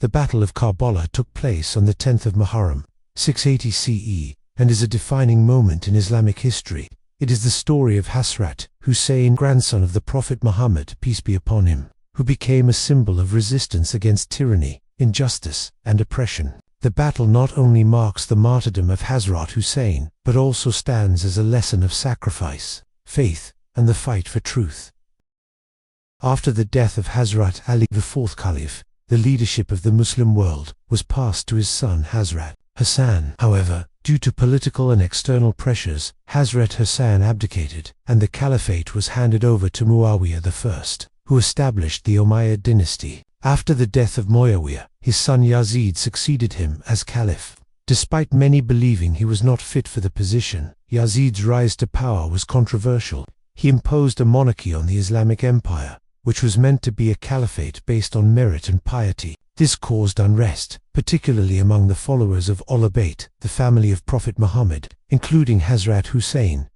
The Battle of Karbala took place on the 10th of Muharram, 680 CE, and is a defining moment in Islamic history. It is the story of Hazrat Hussain, grandson of the Prophet Muhammad, peace be upon him, who became a symbol of resistance against tyranny, injustice, and oppression. The battle not only marks the martyrdom of Hazrat Hussain, but also stands as a lesson of sacrifice, faith, and the fight for truth. After the death of Hazrat Ali, the fourth caliph, the leadership of the Muslim world was passed to his son Hazrat Hussain. However, due to political and external pressures, Hazrat Hussain abdicated, and the caliphate was handed over to Muawiyah I, who established the Umayyad dynasty. After the death of Muawiyah, his son Yazid succeeded him as caliph. Despite many believing he was not fit for the position, Yazid's rise to power was controversial. He imposed a monarchy on the Islamic Empire, which was meant to be a caliphate based on merit and piety. This caused unrest, particularly among the followers of Ahl Bayt, the family of Prophet Muhammad, including Hazrat Hussain.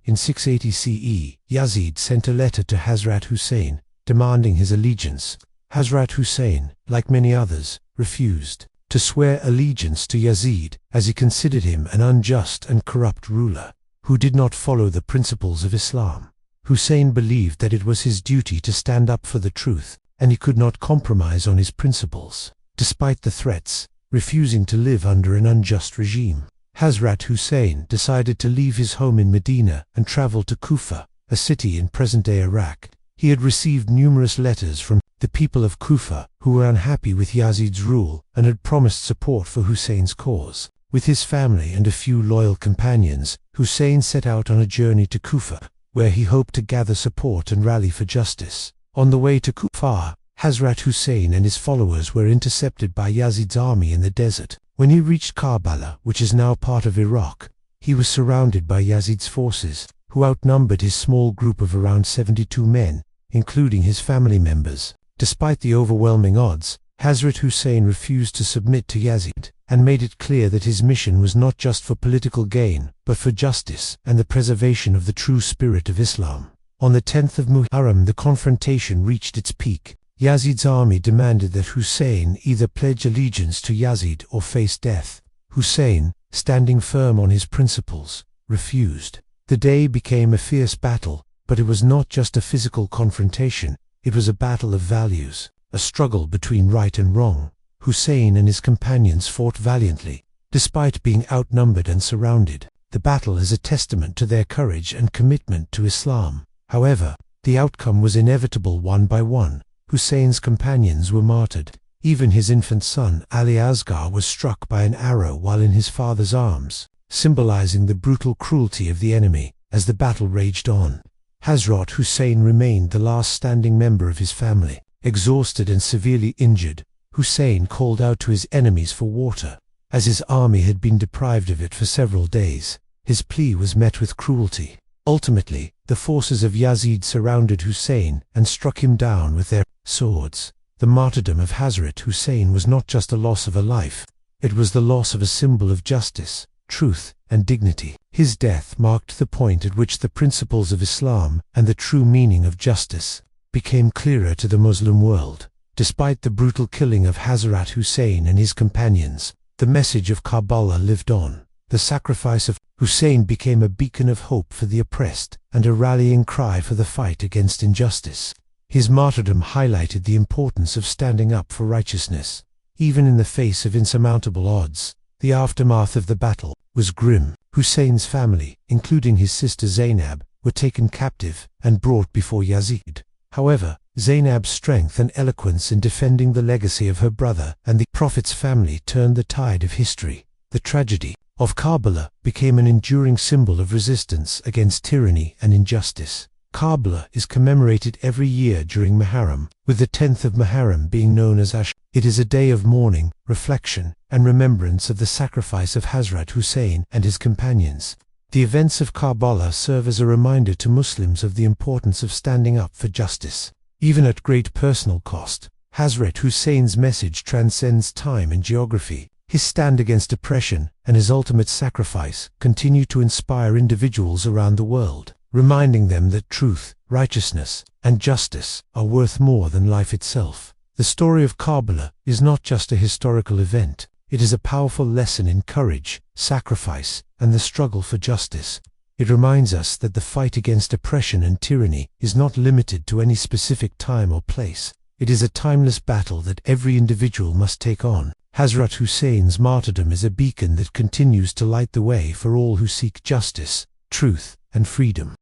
In 680 CE, Yazid sent a letter to Hazrat Hussain, demanding his allegiance. Hazrat Hussain, like many others, refused to swear allegiance to Yazid, as he considered him an unjust and corrupt ruler, who did not follow the principles of Islam. Hussain believed that it was his duty to stand up for the truth, and he could not compromise on his principles, despite the threats, refusing to live under an unjust regime. Hazrat Hussain decided to leave his home in Medina and travel to Kufa, a city in present-day Iraq. He had received numerous letters from the people of Kufa who were unhappy with Yazid's rule and had promised support for Hussein's cause. With his family and a few loyal companions, Hussain set out on a journey to Kufa, where he hoped to gather support and rally for justice. On the way to Kufa, Hazrat Hussain and his followers were intercepted by Yazid's army in the desert. When he reached Karbala, which is now part of Iraq, he was surrounded by Yazid's forces, who outnumbered his small group of around 72 men, including his family members. Despite the overwhelming odds, Hazrat Hussain refused to submit to Yazid, and made it clear that his mission was not just for political gain, but for justice and the preservation of the true spirit of Islam. On the 10th of Muharram, the confrontation reached its peak. Yazid's army demanded that Hussain either pledge allegiance to Yazid or face death. Hussain, standing firm on his principles, refused. The day became a fierce battle, but it was not just a physical confrontation, it was a battle of values, a struggle between right and wrong. Hussain and his companions fought valiantly, despite being outnumbered and surrounded. The battle is a testament to their courage and commitment to Islam. However, the outcome was inevitable. One by one, Hussein's companions were martyred. Even his infant son, Ali Asghar, was struck by an arrow while in his father's arms, symbolizing the brutal cruelty of the enemy. As the battle raged on, Hazrat Hussain remained the last standing member of his family. Exhausted and severely injured, Hussain called out to his enemies for water. As his army had been deprived of it for several days, his plea was met with cruelty. Ultimately, the forces of Yazid surrounded Hussain and struck him down with their swords. The martyrdom of Hazrat Hussain was not just a loss of a life, it was the loss of a symbol of justice, truth, and dignity. His death marked the point at which the principles of Islam and the true meaning of justice became clearer to the Muslim world. Despite the brutal killing of Hazrat Hussain and his companions, the message of Karbala lived on. The sacrifice of Hussain became a beacon of hope for the oppressed and a rallying cry for the fight against injustice. His martyrdom highlighted the importance of standing up for righteousness, even in the face of insurmountable odds. The aftermath of the battle was grim. Hussein's family, including his sister Zainab, were taken captive and brought before Yazid. However, Zainab's strength and eloquence in defending the legacy of her brother and the Prophet's family turned the tide of history. The tragedy of Karbala became an enduring symbol of resistance against tyranny and injustice. Karbala is commemorated every year during Muharram, with the 10th of Muharram being known as Ashura. It is a day of mourning, reflection, and remembrance of the sacrifice of Hazrat Hussain and his companions. The events of Karbala serve as a reminder to Muslims of the importance of standing up for justice. Even at great personal cost, Hazrat Hussein's message transcends time and geography. His stand against oppression and his ultimate sacrifice continue to inspire individuals around the world, reminding them that truth, righteousness, and justice are worth more than life itself. The story of Karbala is not just a historical event, it is a powerful lesson in courage, sacrifice, and the struggle for justice. It reminds us that the fight against oppression and tyranny is not limited to any specific time or place. It is a timeless battle that every individual must take on. Hazrat Hussein's martyrdom is a beacon that continues to light the way for all who seek justice, truth, and freedom.